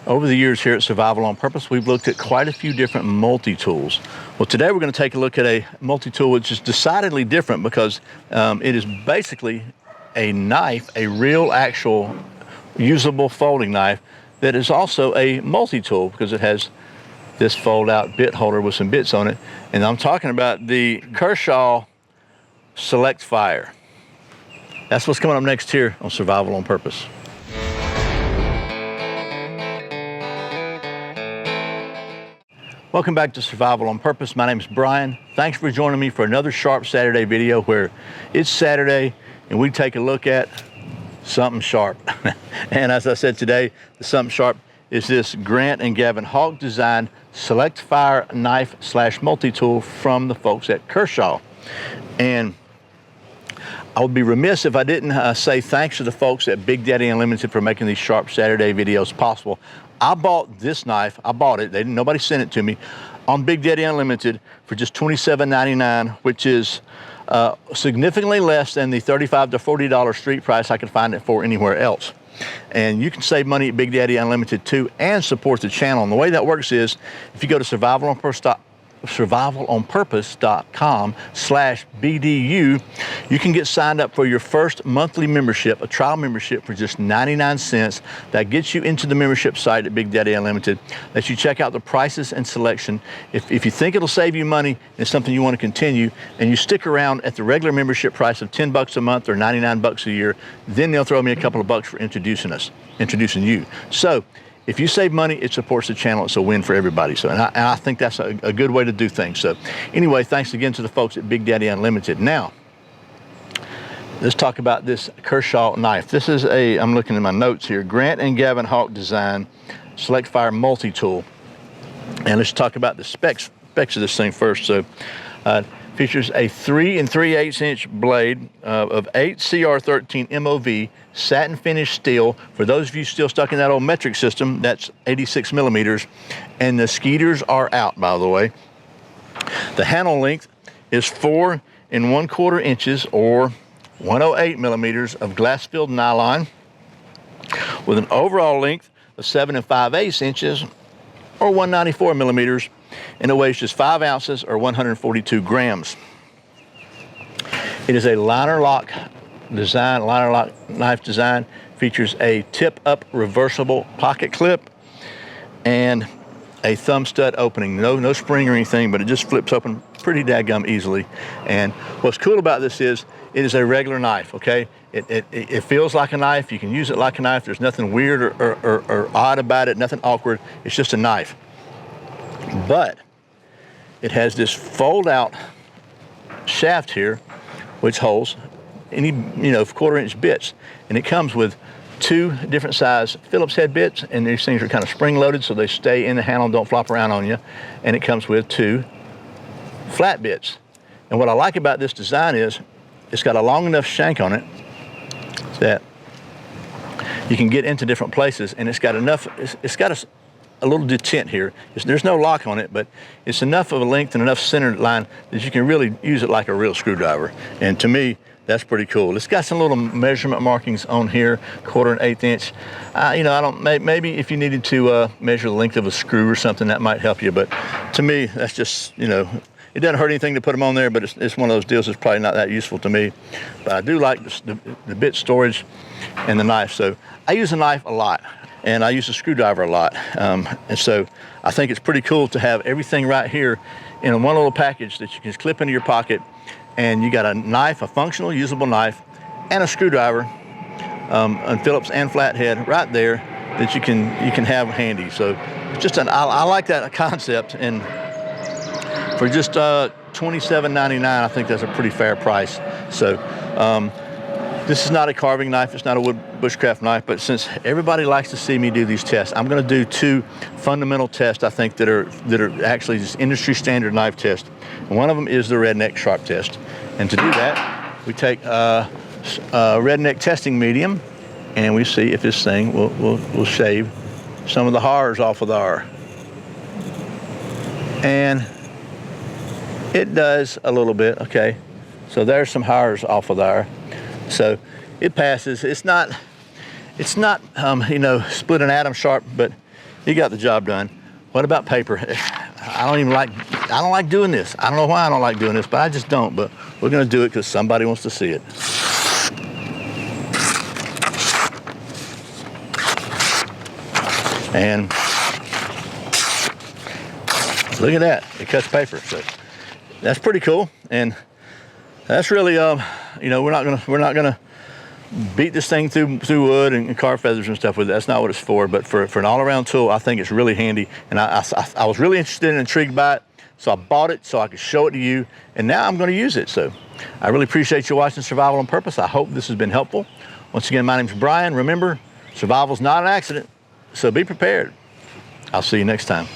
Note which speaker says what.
Speaker 1: Over the years here at Survival on Purpose, we've looked at quite a few different multi-tools. Well, today we're going to take a look at a multi-tool which is decidedly different because it is basically a knife, a real actual usable folding knife that is also a multi-tool because it has this fold-out bit holder with some bits on it. And I'm talking about the Kershaw Select Fire. That's what's coming up next here on Survival on Purpose. Welcome back to Survival on Purpose. My name is Brian. Thanks for joining me for another Sharp Saturday video where it's Saturday and we take a look at something sharp. And as I said today, the something sharp is this Grant and Gavin Hawk designed Select Fire knife / multi-tool from the folks at Kershaw. And I would be remiss if I didn't say thanks to the folks at Big Daddy Unlimited for making these Sharp Saturday videos possible. I bought this knife, nobody sent it to me, on Big Daddy Unlimited for just $27.99, which is significantly less than the $35 to $40 street price I could find it for anywhere else. And you can save money at Big Daddy Unlimited too and support the channel. And the way that works is if you go to survivalonpurpose.com/BDU, you can get signed up for your first monthly membership, a trial membership for just 99 cents. That gets you into the membership site at Big Daddy Unlimited, lets you check out the prices and selection. If you think it'll save you money and it's something you want to continue, and you stick around at the regular membership price of $10 a month or 99 bucks a year, then they'll throw me a couple of bucks for introducing you. So if you save money, it supports the channel. It's a win for everybody. So, and I think that's a good way to do things. So anyway, thanks again to the folks at Big Daddy Unlimited. Now, let's talk about this Kershaw knife. This is I'm looking at my notes here, Grant and Gavin Hawk design Select Fire multi-tool. And let's talk about the specs of this thing first. So features a 3 3/8 inch blade of 8 CR13 MOV satin finish steel. For those of you still stuck in that old metric system, that's 86 millimeters. And the skeeters are out, by the way. The handle length is 4 1/4 inches or 108 millimeters of glass-filled nylon with an overall length of 7 5/8 inches or 194 millimeters, and it weighs just 5 ounces or 142 grams. It is a liner lock knife design, features a tip-up reversible pocket clip and a thumb stud opening. No spring or anything, but it just flips open pretty daggum easily. And what's cool about this is it is a regular knife, okay? It feels like a knife. You can use it like a knife. There's nothing weird or odd about it, nothing awkward. It's just a knife. But it has this fold-out shaft here, which holds any 1/4 inch bits, and it comes with 2 different size Phillips head bits, and these things are kind of spring loaded so they stay in the handle and don't flop around on you. And it comes with 2 flat bits. And what I like about this design is it's got a long enough shank on it that you can get into different places, and it's got a little detent here. There's no lock on it, but it's enough of a length and enough center line that you can really use it like a real screwdriver. And to me, that's pretty cool. It's got some little measurement markings on here, 1/4 and 1/8 inch. Maybe if you needed to measure the length of a screw or something, that might help you. But to me, that's just, it doesn't hurt anything to put them on there, but it's one of those deals that's probably not that useful to me. But I do like the bit storage and the knife. So I use a knife a lot, and I use a screwdriver a lot. And so I think it's pretty cool to have everything right here in one little package that you can clip into your pocket. And you got a knife, a functional, usable knife, and a screwdriver, on Phillips and flathead right there that you can have handy. So it's just I like that concept, and for just $27.99, I think that's a pretty fair price. So this is not a carving knife, it's not a wood bushcraft knife, but since everybody likes to see me do these tests, I'm going to do 2 fundamental tests I think that are actually just industry standard knife tests. And one of them is the redneck sharp test. And to do that, we take a redneck testing medium, and we see if this thing will shave some of the hairs off of there. And it does a little bit, okay? So there's some hairs off of there. So it passes. It's not split an atom sharp, but he got the job done. What about paper? I don't like doing this. I don't know why I don't like doing this, but I just don't. But we're gonna do it because somebody wants to see it. And look at that, it cuts paper. So that's pretty cool. And that's really, you know, we're not gonna beat this thing through wood and car feathers and stuff with it. That's not what it's for. But for an all-around tool, I think it's really handy. And I was really interested and intrigued by it, so I bought it so I could show it to you. And now I'm going to use it. So I really appreciate you watching Survival on Purpose. I hope this has been helpful. Once again, my name's Brian. Remember, survival's not an accident, so be prepared. I'll see you next time.